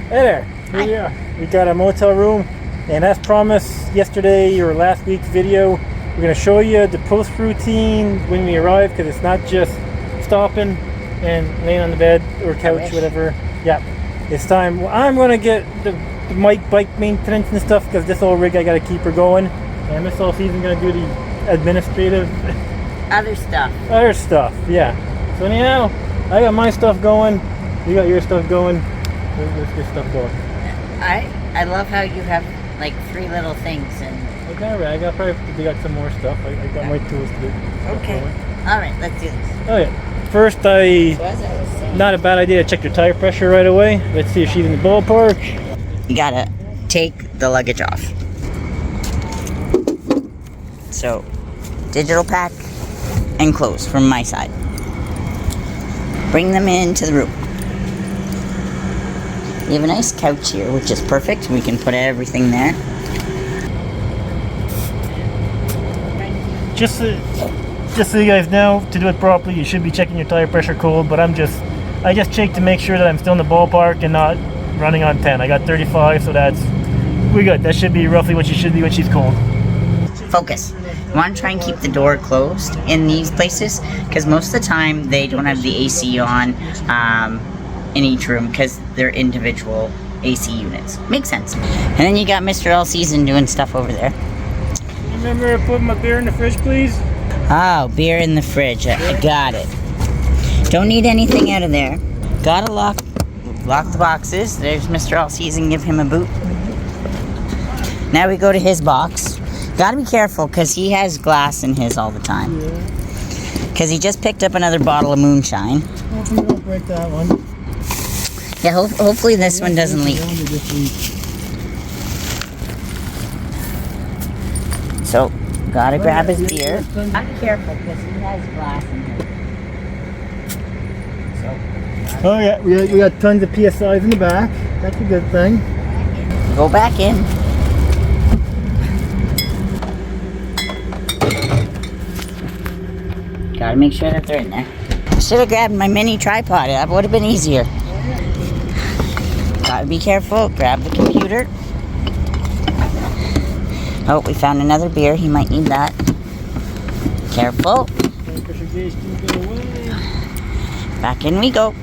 Hey there, here we are. We got a motel room, and as promised yesterday or last week's video, we're going to show you the post routine when we arrive, because it's not just stopping and laying on the bed or couch, whatever. Yeah, it's time. I'm going to get the bike maintenance and stuff, because this old rig, I got to keep her going. And Miss All Season going to do the administrative Other stuff, yeah. So anyhow, I got my stuff going. You got your stuff going. Let's get stuff going. I love how you have like 3 little things and. I got some more stuff. I got my tools to do. Okay. All right, let's do this. Okay. First, not a bad idea to check your tire pressure right away. Let's see if she's in the ballpark. You gotta take the luggage off. So, digital pack and clothes from my side. Bring them into the room. We have a nice couch here, which is perfect. We can put everything there. Just so you guys know, to do it properly, you should be checking your tire pressure cold. But I just check to make sure that I'm still in the ballpark and not running on 10. I got 35, so we're good. That should be roughly what she should be when she's cold. Focus. You want to try and keep the door closed in these places, because most of the time they don't have the AC on in each room because they're individual AC units. Makes sense. And then you got Mr. All Season doing stuff over there. Remember to put my beer in the fridge, please? Oh, beer in the fridge. I got it. Don't need anything out of there. Gotta lock the boxes. There's Mr. All Season. Give him a boot. Now we go to his box. Gotta be careful because he has glass in his all the time. Because he just picked up another bottle of moonshine. Hopefully we don't break that one. Yeah, hopefully this one doesn't leak. So, gotta grab his beer. Gotta be careful because he has glass in here. Oh yeah, we got tons of PSIs in the back. That's a good thing. Go back in. Gotta make sure that they're in there. I should have grabbed my mini tripod. That would have been easier. Gotta be careful. Grab the computer. Oh, we found another beer. He might need that. Careful. Back in we go.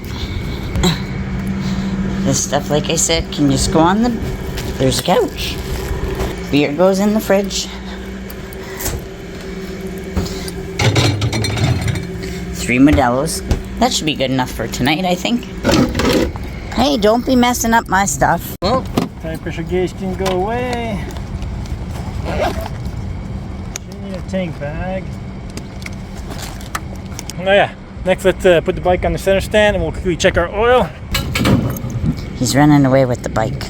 This stuff, like I said, can just go on there's a couch. Beer goes in the fridge. 3 Modelo's. That should be good enough for tonight, I think. Hey, don't be messing up my stuff. Oh. Tire pressure gauge can go away. Should need a tank bag. Oh yeah. Next, let's put the bike on the center stand and we'll quickly check our oil. He's running away with the bike.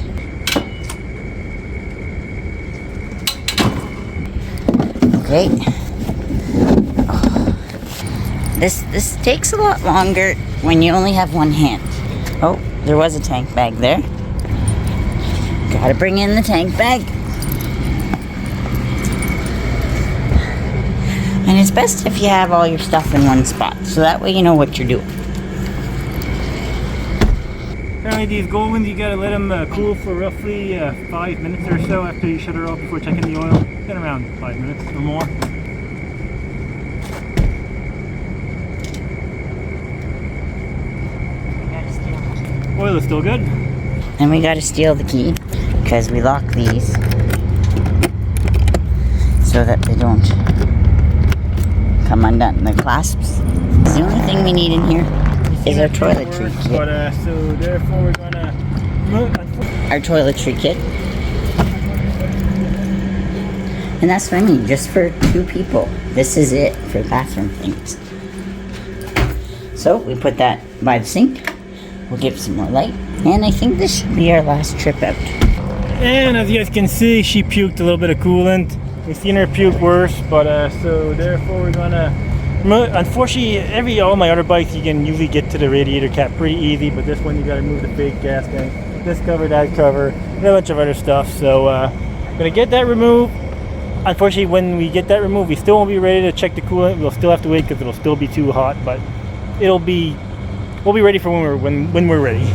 Okay. This takes a lot longer when you only have one hand. Oh, there was a tank bag there. Gotta bring in the tank bag. And it's best if you have all your stuff in one spot, so that way you know what you're doing. Apparently these gold ones, you gotta let them cool for roughly 5 minutes or so after you shut her off before checking the oil. Been around 5 minutes or more. Oil is still good. And we gotta steal the key, because we lock these so that they don't come undone. The clasps. The only thing we need in here is our toiletry kit. But, so therefore we're gonna our toiletry kit. And that's what I mean, just for 2 people. This is it for bathroom things. So we put that by the sink. We'll give some more light. And I think this should be our last trip out. And as you guys can see, she puked a little bit of coolant. We've seen her puke worse, but so therefore we're gonna. Unfortunately, all my other bikes you can usually get to the radiator cap pretty easy, but this one you gotta move the big gas tank. This cover, that cover, and a bunch of other stuff. So I'm gonna get that removed. Unfortunately, when we get that removed, we still won't be ready to check the coolant. We'll still have to wait because it'll still be too hot, but we'll be ready for when we're ready.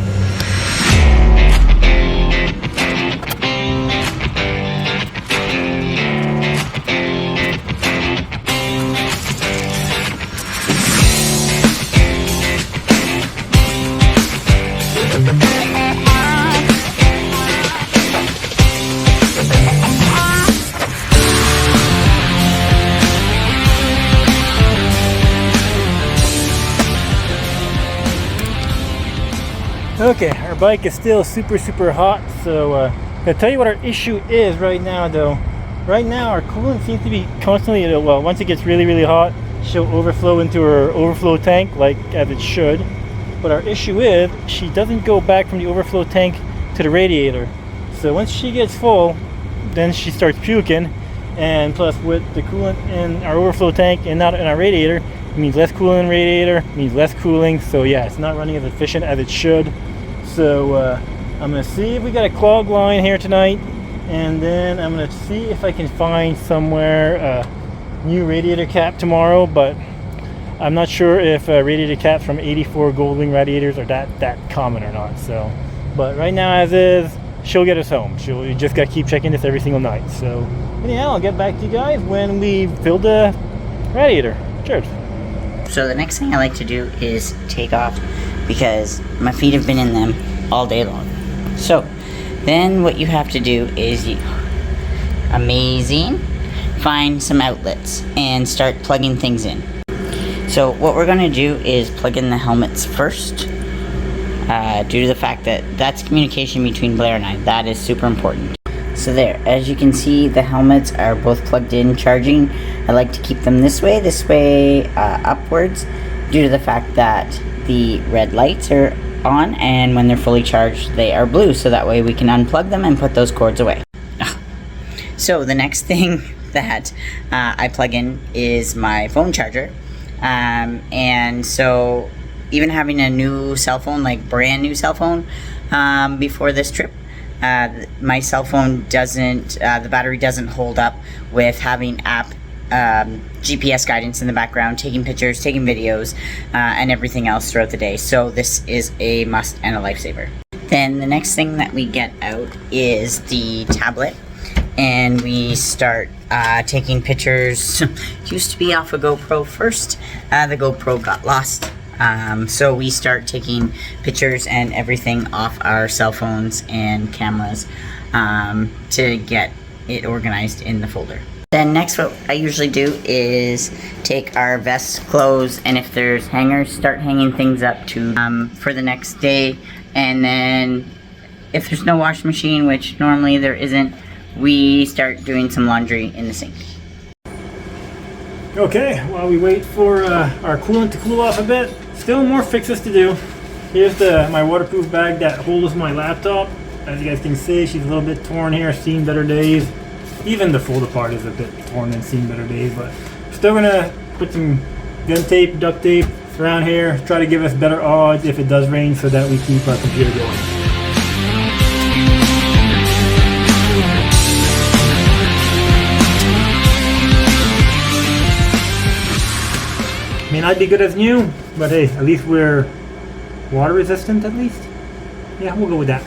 Okay, our bike is still super hot, so I'll tell you what our issue is right now though. Right now our coolant seems to be constantly, well, once it gets really hot, she'll overflow into her overflow tank like as it should. But our issue is she doesn't go back from the overflow tank to the radiator. So once she gets full, then she starts puking, and plus with the coolant in our overflow tank and not in our radiator, it means less coolant in the radiator, means less cooling. So yeah, it's not running as efficient as it should. So I'm gonna see if we got a clog line here tonight, and then I'm gonna see if I can find somewhere a new radiator cap tomorrow. But I'm not sure if radiator caps from 84 Goldwing radiators are that common or not. So, but right now as is, she'll get us home. You just gotta keep checking this every single night. So anyhow, I'll get back to you guys when we fill the radiator. Cheers. So the next thing I like to do is take off, because my feet have been in them all day long. So then what you have to do is find some outlets and start plugging things in. So what we're going to do is plug in the helmets first, due to the fact that that's communication between Blair and I. That is super important. So there, as you can see, the helmets are both plugged in, charging. I like to keep them this way upwards, due to the fact that the red lights are on, and when they're fully charged they are blue, so that way we can unplug them and put those cords away. So the next thing that I plug in is my phone charger, and so even having a new cell phone, like brand new cell phone, before this trip, my cell phone the battery doesn't hold up with having GPS guidance in the background, taking pictures, taking videos, and everything else throughout the day. So this is a must and a lifesaver. Then the next thing that we get out is the tablet, and we start taking pictures. It used to be off a GoPro first. The GoPro got lost. So we start taking pictures and everything off our cell phones and cameras to get it organized in the folder. Then next, what I usually do is take our vest, clothes, and if there's hangers, start hanging things up for the next day. And then if there's no washing machine, which normally there isn't, we start doing some laundry in the sink. Okay, while we wait for our coolant to cool off a bit, still more fixes to do. Here's my waterproof bag that holds my laptop. As you guys can see, she's a little bit torn here, seen better days. Even the fold apart is a bit torn and seen better days, but still gonna put some gun tape, duct tape around here, try to give us better odds if it does rain, so that we keep our computer going. May not be good as new, but hey, at least we're water resistant at least. Yeah, we'll go with that.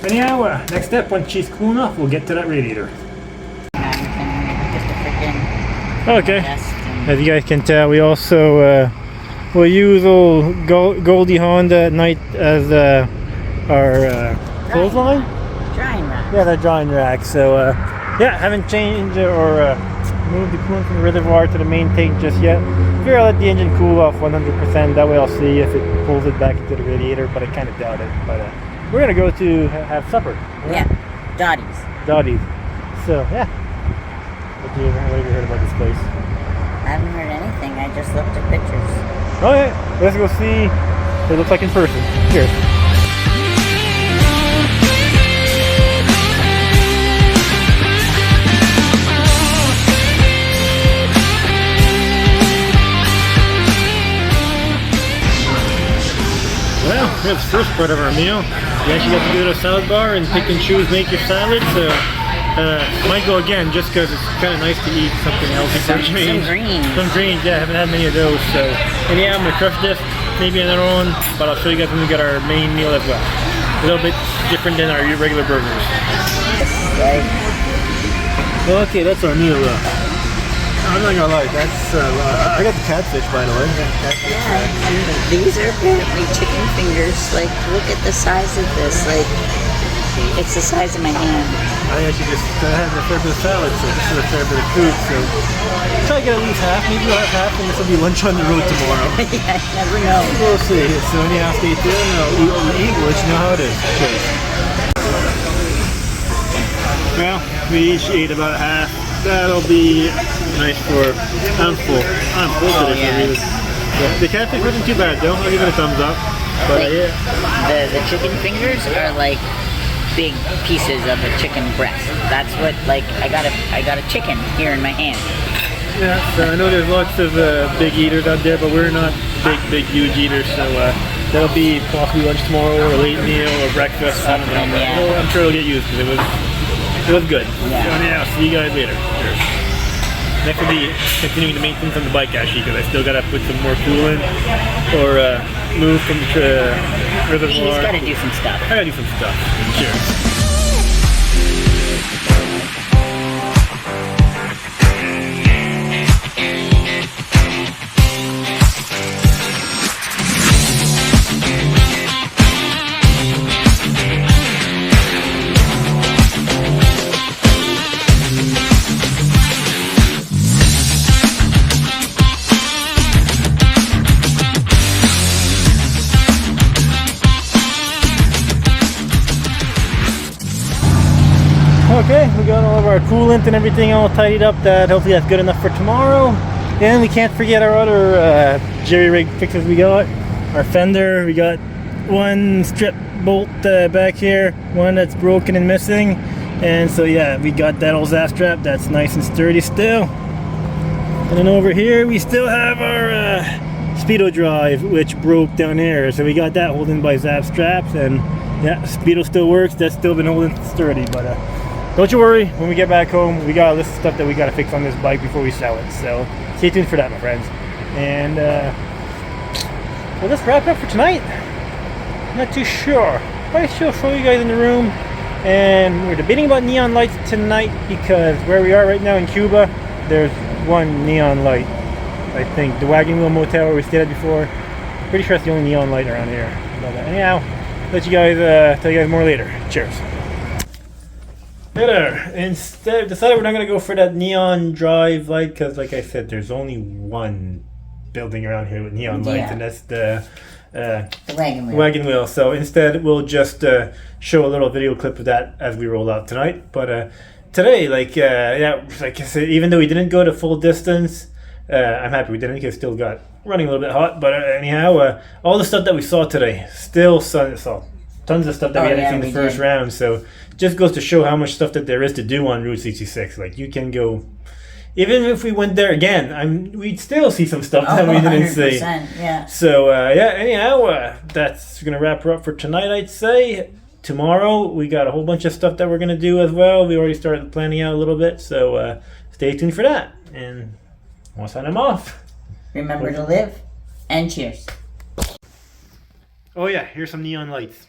Anyhow, next step, once she's cool enough, we'll get to that radiator. Okay, as you guys can tell, we also will use old Goldie Honda at night as our clothesline? Drying rack. Yeah, that drying rack. So yeah, haven't changed or moved the coolant from the reservoir to the main tank just yet. Figure I'll let the engine cool off 100%, that way I'll see if it pulls it back into the radiator, but I kind of doubt it. But we're gonna go to have supper. Right? Yeah, Dottie's. So yeah. What have you heard about this place? I haven't heard anything, I just looked at pictures. Okay, let's go see what it looks like in person. Cheers. Well, here's the first part of our meal. You actually got to go to a salad bar and pick and choose, make your salad. So might go again just because it's kind of nice to eat something else. Some greens. Some greens, yeah, I haven't had many of those. So anyhow, I'm going to crush this, maybe another one, but I'll show you guys when we get our main meal as well. A little bit different than our regular burgers. Okay, that's our meal. I'm not gonna lie, that's I got the catfish by the way. Yeah, and these are apparently chicken fingers. Like, look at the size of this. Like, it's the size of my hand. I actually just had a fair bit of salad, so this is a fair bit of food. So try to get at least half. Maybe we'll have half, and this will be lunch on the road tomorrow. Yeah, I never know. We'll see. So anyhow, stay tuned. We'll eat what we eat. We'll let you know how it is. Cheers. Well, we each ate about half. That'll be nice for. I'm full. I'm full today for real. Yeah, the catfish wasn't too bad though. I'll give it a thumbs up. But Like, yeah. the chicken fingers are like big pieces of a chicken breast. That's what, like, I got a chicken here in my hand. Yeah, so I know there's lots of big eaters out there, but we're not big, huge eaters. So that'll be possibly lunch tomorrow, or a late meal, or breakfast. I don't know. But Yeah. I'm sure it'll get used because it was good. Yeah. So anyhow, see you guys later. Cheers. Next will be continuing the maintenance on the bike actually, because I still gotta put some more coolant or move from the He's reservoir. got to do some stuff. I gotta do some stuff. Cheers. Okay, we got all of our coolant and everything all tidied up. That hopefully that's good enough for tomorrow. And we can't forget our other jerry rig fixes we got. Our fender, we got one strip bolt back here, one that's broken and missing. And so yeah, we got that old zap strap that's nice and sturdy still. And then over here we still have our Speedo drive, which broke down here. So we got that holding by zap straps, and yeah, Speedo still works. That's still been holding sturdy, but don't you worry, when we get back home, we got a list of stuff that we got to fix on this bike before we sell it. So stay tuned for that, my friends. And well, let's wrap it up for tonight. Not too sure. Probably still show you guys in the room. And we're debating about neon lights tonight because where we are right now in Cuba, there's one neon light. I think the Wagon Wheel Motel where we stayed at before. Pretty sure it's the only neon light around here. But anyhow, let you guys tell you guys more later. Cheers. Hey there. Instead, decided we're not gonna go for that neon drive light because, like I said, there's only one building around here with neon lights, Yeah. and that's the Wagon wheel. Wagon Wheel. So instead, we'll just show a little video clip of that as we roll out tonight. But today, like like I said, even though we didn't go to full distance, I'm happy we didn't because it still got running a little bit hot. But anyhow, all the stuff that we saw today, still saw tons of stuff that we hadn't seen the first round. So just goes to show how much stuff that there is to do on Route 66. Like you can go. Even if we went there again, we'd still see some stuff that we didn't see. Yeah. So, anyhow, that's going to wrap her up for tonight, I'd say. Tomorrow, we got a whole bunch of stuff that we're going to do as well. We already started planning out a little bit, so stay tuned for that. And we'll sign them off. Remember to live, and cheers. Oh, yeah, here's some neon lights.